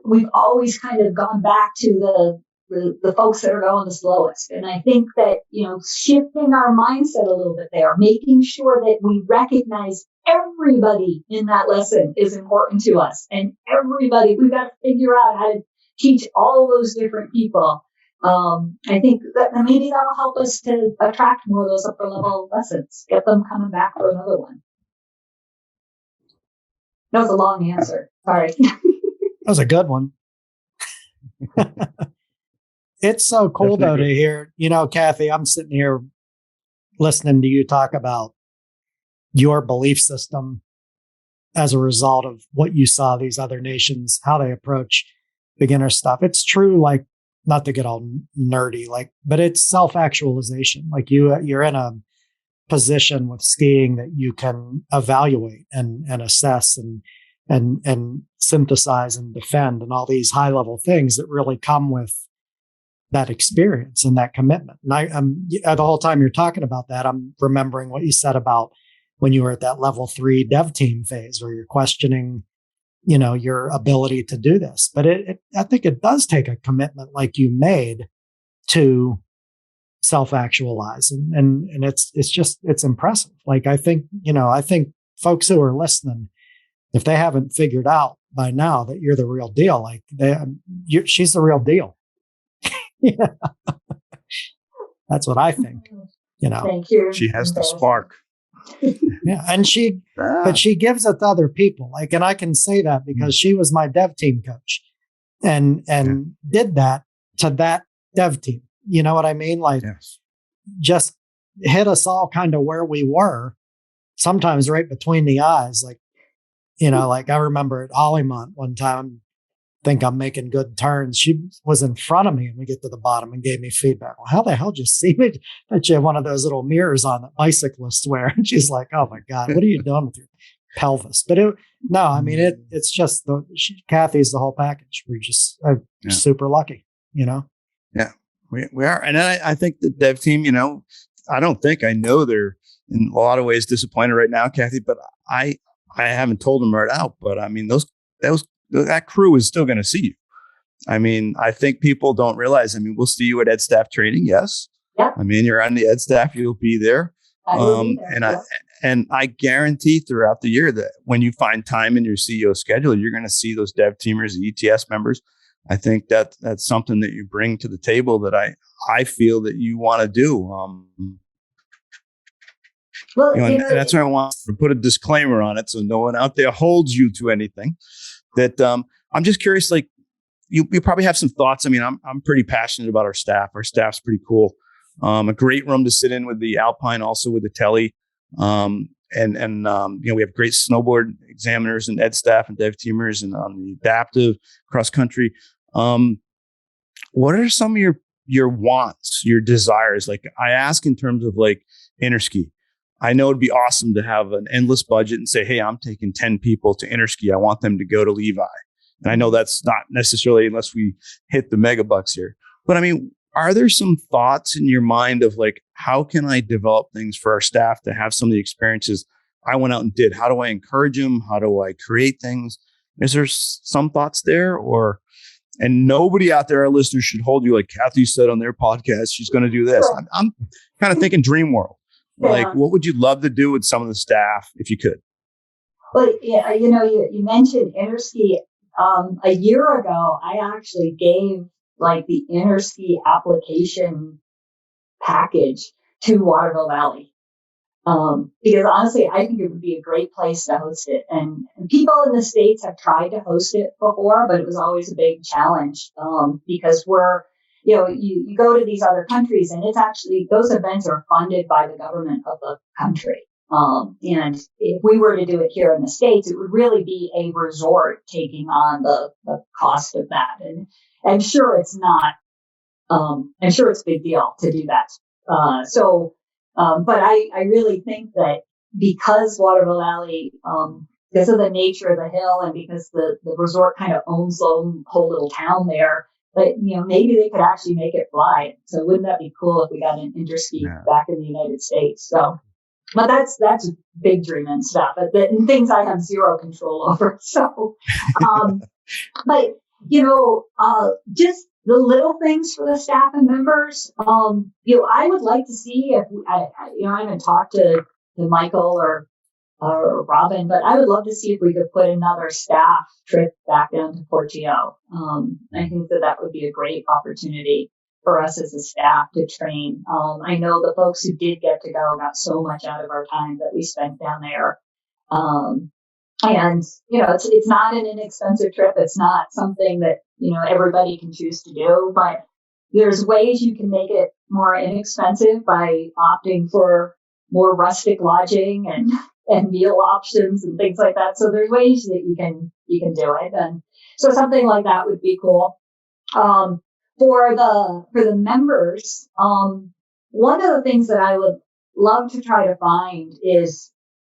we've always kind of gone back to the folks that are going the slowest. And I think that, shifting our mindset a little bit there, making sure that we recognize everybody in that lesson is important to us. And everybody, we've got to figure out how to teach all those different people. I think that maybe that'll help us to attract more of those upper level lessons, get them coming back for another one. That was a long answer. Sorry. That was a good one. It's so cool though to hear, Kathy, I'm sitting here listening to you talk about your belief system as a result of what you saw these other nations, how they approach beginner stuff. It's true, like, not to get all nerdy, but it's self-actualization. Like you're in a position with skiing that you can evaluate and assess and synthesize and defend and all these high level things that really come with that experience and that commitment. And the whole time you're talking about that, I'm remembering what you said about when you were at that level 3 dev team phase where you're questioning, your ability to do this. But I think it does take a commitment like you made to self-actualize. And it's impressive. Like, I think folks who are listening, if they haven't figured out by now that you're the real deal, like she's the real deal. Yeah. That's what I think, Thank you. She has the spark. Yeah. And but she gives it to other people. Like, and I can say that because she was my dev team coach and did that to that dev team. You know what I mean? Like, just hit us all kind of where we were, sometimes right between the eyes. Like, like I remember at Olimont one time, think I'm making good turns. She was in front of me and we get to the bottom and gave me feedback. Well, how the hell did you see me? That you have one of those little mirrors on that bicyclists wear. And she's like, oh my God, what are you doing with your pelvis? But it's just Kathy's the whole package. We're just super lucky, Yeah, we are. And I think the dev team, I know they're in a lot of ways disappointed right now, Kathy, but I haven't told them right out, but I mean, that crew is still going to see you. I mean, I think people don't realize, we'll see you at Ed Staff training. Yes. Yeah. You're on the Ed Staff, you'll be there. And I guarantee throughout the year that when you find time in your CEO schedule, you're going to see those dev teamers, the ETS members. I think that's something that you bring to the table that I feel that you want to do. And that's why I want to put a disclaimer on it so no one out there holds you to anything. That I'm just curious, like you probably have some thoughts. I'm pretty passionate about our staff. Our staff's pretty cool. A great room to sit in with the Alpine, also with the Telly. We have great snowboard examiners and Ed Staff and dev teamers and on the adaptive cross country. What are some of your wants, your desires? Like I ask in terms of like Interski. I know it'd be awesome to have an endless budget and say, hey, I'm taking 10 people to Interski. I want them to go to Levi. And I know that's not necessarily unless we hit the mega bucks here. But are there some thoughts in your mind of like, how can I develop things for our staff to have some of the experiences I went out and did? How do I encourage them? How do I create things? Is there some thoughts there? And nobody out there, our listeners, should hold you like Kathy said on their podcast, she's going to do this. I'm kind of thinking dream world. Like, what would you love to do with some of the staff if you could? Well, yeah, you mentioned Interski. A year ago, I actually gave like the Interski application package to Waterville Valley. Because honestly, I think it would be a great place to host it. And people in the States have tried to host it before, but it was always a big challenge, because you go to these other countries and it's actually, those events are funded by the government of the country. And if we were to do it here in the States, it would really be a resort taking on the cost of that. And I'm sure it's not, I'm sure it's a big deal to do that. But I really think that because Waterville Valley, because of the nature of the hill and because the resort kind of owns the whole little town there, but maybe they could actually make it fly. So wouldn't that be cool if we got an Interski back in the United States? So, but that's big dream and stuff, and things I have zero control over. So, but Just the little things for the staff and members. I would like to see if I haven't talked to Michael or Robin, but I would love to see if we could put another staff trip back down to Portillo. I think that would be a great opportunity for us as a staff to train. I know the folks who did get to go got so much out of our time that we spent down there. And it's not an inexpensive trip. It's not something that, everybody can choose to do, but there's ways you can make it more inexpensive by opting for more rustic lodging and meal options and things like that. So there's ways that you can do it. And so something like that would be cool. For the members, one of the things that I would love to try to find is,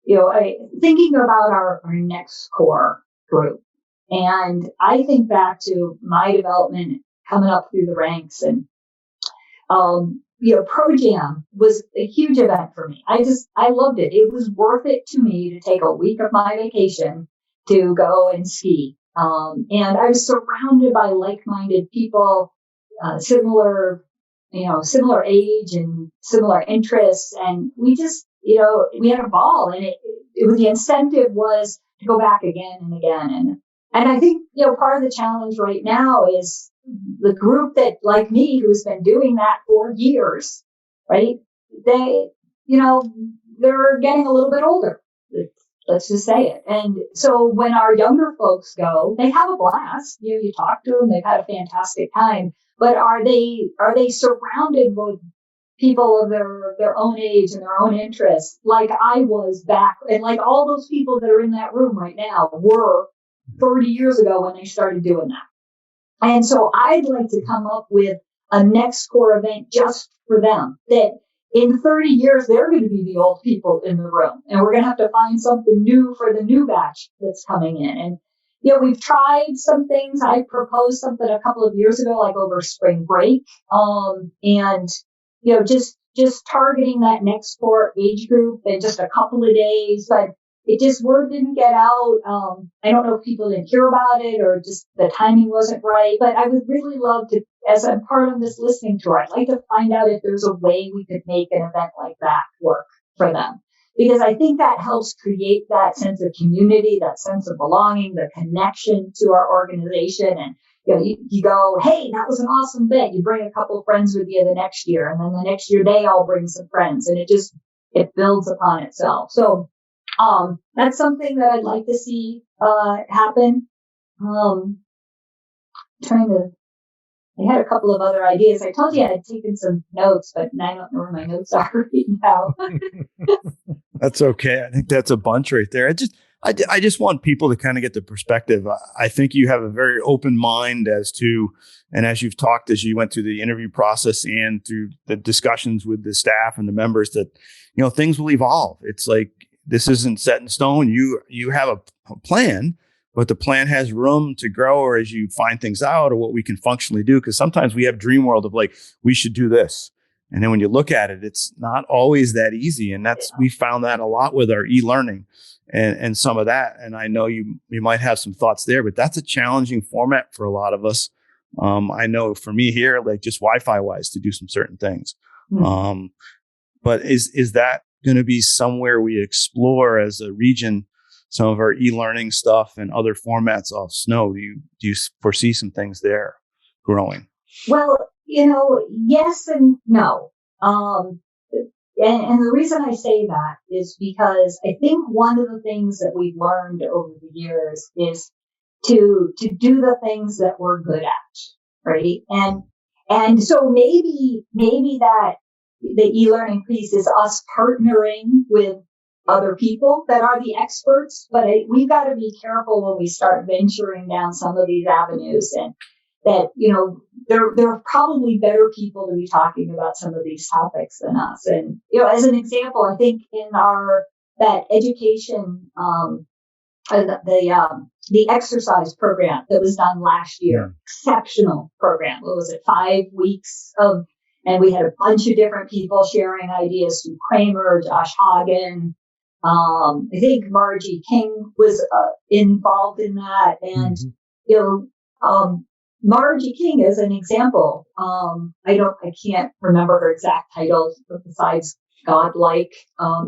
thinking about our next core group. And I think back to my development coming up through the ranks, and, Pro Jam was a huge event for me. I loved it. It was worth it to me to take a week of my vacation to go and ski. And I was surrounded by like-minded people, similar age and similar interests. And we just, we had a ball, and the incentive was to go back again and again. And I think, part of the challenge right now is the group that, like me, who's been doing that for years, right? They're getting a little bit older. Let's just say it. And so when our younger folks go, they have a blast. You talk to them, they've had a fantastic time. But are they surrounded with people of their own age and their own interests, like I was back, and like all those people that are in that room right now were 30 years ago when they started doing that? And so I'd like to come up with a next core event just for them, that in 30 years, they're going to be the old people in the room, and we're going to have to find something new for the new batch that's coming in. And, we've tried some things. I proposed something a couple of years ago, like over spring break. And, just targeting that next core age group in just a couple of days, but word didn't get out. I don't know if people didn't hear about it or just the timing wasn't right, but I would really love to, as I'm part of this listening tour, I'd like to find out if there's a way we could make an event like that work for them. Because I think that helps create that sense of community, that sense of belonging, the connection to our organization. And, you go, hey, that was an awesome event. You bring a couple of friends with you the next year. And then the next year, they all bring some friends. And it builds upon itself. So that's something that I'd like to see happen. I had a couple of other ideas. I told you I had taken some notes, but I don't know where my notes are right now. That's okay. I think that's a bunch right there. I just want people to kind of get the perspective. I think you have a very open mind as you've talked, as you went through the interview process and through the discussions with the staff and the members, that, things will evolve. It's like, this isn't set in stone. You have a plan, but the plan has room to grow, or as you find things out, or what we can functionally do. Because sometimes we have dream world of like, we should do this. And then when you look at it, it's not always that easy. And we found that a lot with our e-learning and some of that. And I know you might have some thoughts there, but that's a challenging format for a lot of us. I know for me here, like just Wi-Fi wise, to do some certain things. Mm-hmm. But is that going to be somewhere we explore as a region, some of our e-learning stuff and other formats off snow? Do you foresee some things there growing? Well, yes and no. And the reason I say that is because I think one of the things that we've learned over the years is to do the things that we're good at, right? And so maybe that the e-learning piece is us partnering with other people that are the experts, but we've got to be careful when we start venturing down some of these avenues, and that, there are probably better people to be talking about some of these topics than us. And, as an example, I think in that education, the exercise program that was done last year, exceptional program. What was it? 5 weeks and we had a bunch of different people sharing ideas. Stu Kramer, Josh Hagen, I think Margie King was involved in that. And, Margie King is an example. I can't remember her exact title, but besides godlike,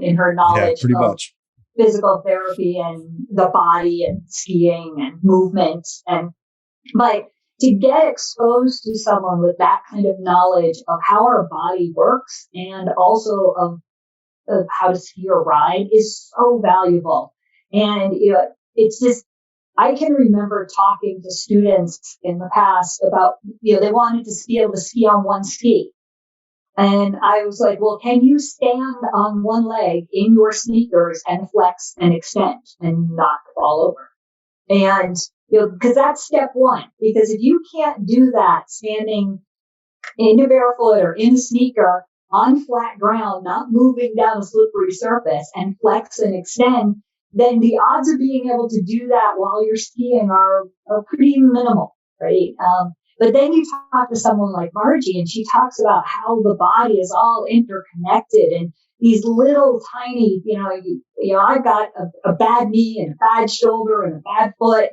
in her knowledge pretty of much physical therapy and the body and skiing and movement. But to get exposed to someone with that kind of knowledge of how our body works and also of how to ski or ride is so valuable. And it's just, I can remember talking to students in the past about, they wanted to be able to ski on one ski. And I was like, well, can you stand on one leg in your sneakers and flex and extend and not fall over? And, because that's step one. Because if you can't do that standing in a barefoot or in a sneaker on flat ground, not moving down a slippery surface and flex and extend, then the odds of being able to do that while you're skiing are pretty minimal, right? But then you talk to someone like Margie, and she talks about how the body is all interconnected and these little tiny, I've got a bad knee and a bad shoulder and a bad foot,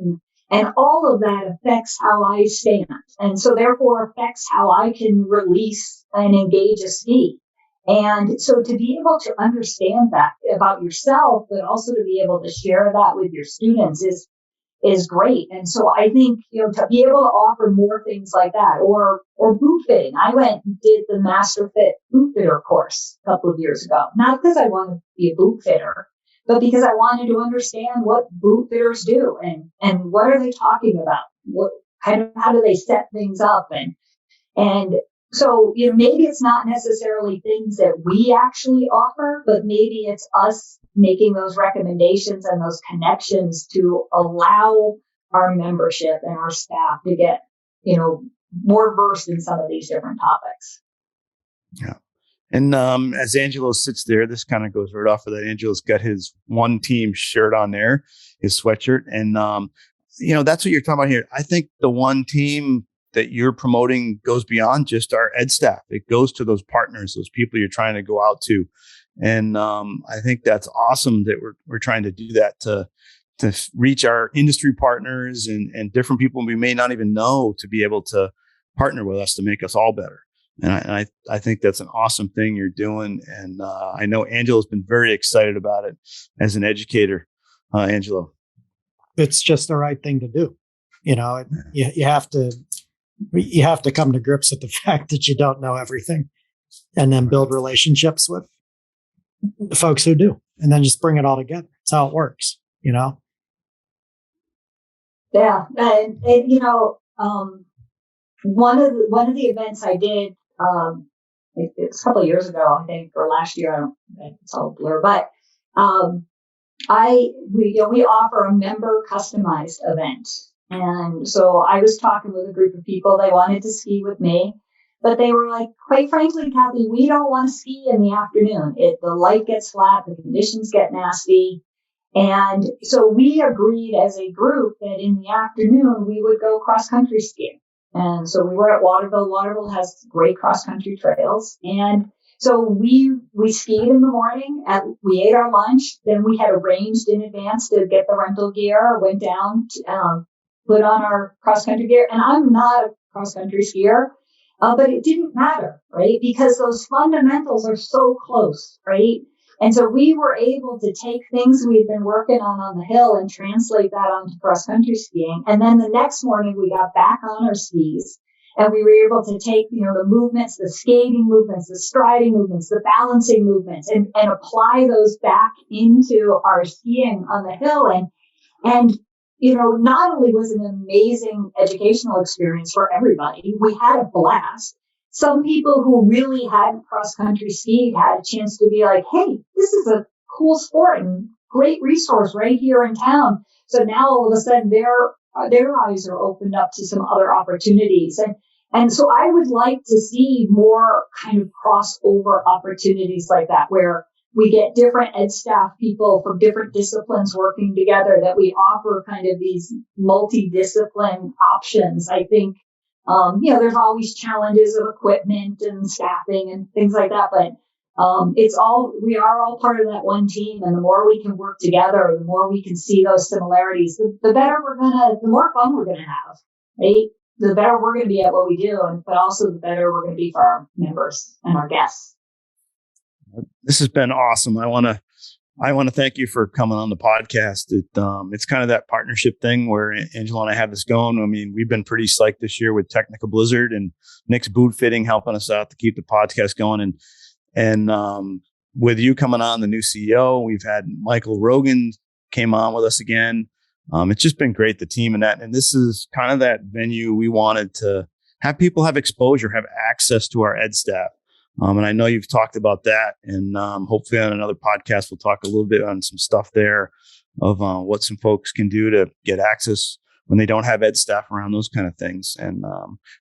and all of that affects how I stand. And so therefore affects how I can release and engage a ski. And so to be able to understand that about yourself, but also to be able to share that with your students is great. And so I think, to be able to offer more things like that, or boot fitting. I went and did the Master Fit boot fitter course a couple of years ago, not because I wanted to be a boot fitter, but because I wanted to understand what boot fitters do and what are they talking about? What kind of, how do they set things up? And so, maybe it's not necessarily things that we actually offer, but maybe it's us making those recommendations and those connections to allow our membership and our staff to get, more versed in some of these different topics. Yeah. And as Angelo sits there, this kind of goes right off of that. Angelo's got his one team shirt on there, his sweatshirt. And, that's what you're talking about here. I think the one team that you're promoting goes beyond just our ed staff. It goes to those partners, those people you're trying to go out to. And I think that's awesome that we're trying to do that to reach our industry partners and different people we may not even know to be able to partner with us to make us all better. And I think that's an awesome thing you're doing. And I know Angelo's been very excited about it as an educator. Angelo. It's just the right thing to do. You have to come to grips with the fact that you don't know everything and then build relationships with the folks who do, and then just bring it all together. That's how it works, Yeah. And one of the events I did, it's a couple of years ago, I think, or last year, it's all a blur, but, we offer a member customized event. And so I was talking with a group of people. They wanted to ski with me, but they were like, quite frankly, Kathy, we don't want to ski in the afternoon. The light gets flat, the conditions get nasty. And so we agreed as a group that in the afternoon we would go cross country skiing. And so we were at Waterville. Waterville has great cross country trails. And so we skied in the morning, we ate our lunch, then we had arranged in advance to get the rental gear, went down to, put on our cross-country gear. And I'm not a cross-country skier, but it didn't matter, right? Because those fundamentals are so close, right? And so we were able to take things we've been working on the hill and translate that onto cross-country skiing. And then the next morning we got back on our skis and we were able to take, the movements, the skating movements, the striding movements, the balancing movements, and apply those back into our skiing on the hill. And not only was it an amazing educational experience for everybody, we had a blast. Some people who really hadn't cross-country skied had a chance to be like, hey, this is a cool sport and great resource right here in town. So now all of a sudden their eyes are opened up to some other opportunities. And so I would like to see more kind of crossover opportunities like that, where we get different ed staff people from different disciplines working together, that we offer kind of these multidiscipline options. I think, there's always challenges of equipment and staffing and things like that, but we are all part of that one team. And the more we can work together, the more we can see those similarities, the more fun we're going to have. right? The better we're going to be at what we do, but also the better we're going to be for our members and our guests. This has been awesome. I want to thank you for coming on the podcast. It's kind of that partnership thing where Angelo and I have this going. I mean, we've been pretty psyched this year with Technical Blizzard and Nick's Boot Fitting helping us out to keep the podcast going. And with you coming on, the new CEO, we've had Michael Rogan came on with us again. It's just been great, the team and that. And this is kind of that venue we wanted to have people have exposure, have access to our ed staff. And I know you've talked about that. And hopefully on another podcast, we'll talk a little bit on some stuff there of what some folks can do to get access when they don't have ed staff around, those kind of things. And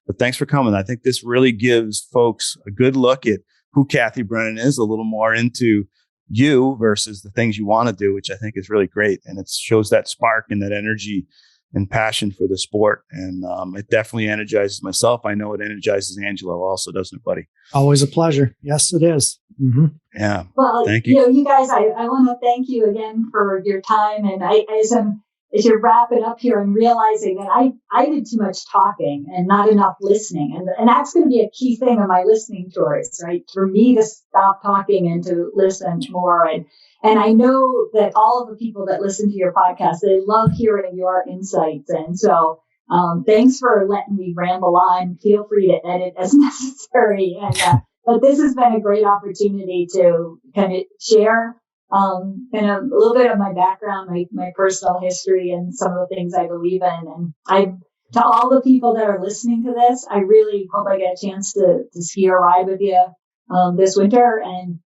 but thanks for coming. I think this really gives folks a good look at who Kathy Brennan is, a little more into you versus the things you want to do, which I think is really great. And it shows that spark and that energy and passion for the sport. And it definitely energizes myself. I know it energizes Angelo also, doesn't it, buddy? Always a pleasure. Yes, it is. Mm-hmm. Yeah. Well, thank you. You guys, I want to thank you again for your time. And as you're wrapping up here, I'm realizing that I did too much talking and not enough listening. And that's going to be a key thing on my listening tours, right? For me to stop talking and to listen more. And I know that all of the people that listen to your podcast, they love hearing your insights. And so thanks for letting me ramble on. Feel free to edit as necessary. And but this has been a great opportunity to kind of share and a little bit of my background, my personal history, and some of the things I believe in. And to all the people that are listening to this, I really hope I get a chance to ski or ride with you this winter. And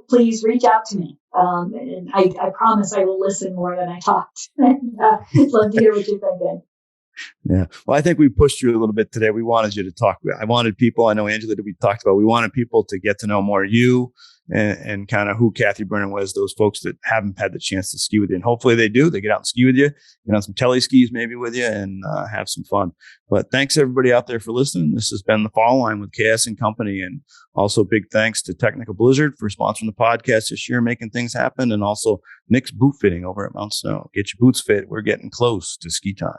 please reach out to me. And I promise I will listen more than I talked. And love to hear what you're thinking. Yeah. Well, I think we pushed you a little bit today. We wanted you to talk. I wanted people, I know Angela that we talked about, we wanted people to get to know more you and kind of who Kathy Brennan was, those folks that haven't had the chance to ski with you. And hopefully they do. They get out and ski with you, get on some tele skis maybe with you and have some fun. But thanks everybody out there for listening. This has been The Fall Line with KS and Company. And also big thanks to Technical Blizzard for sponsoring the podcast this year, making things happen. And also Nick's Boot Fitting over at Mount Snow. Get your boots fit. We're getting close to ski time.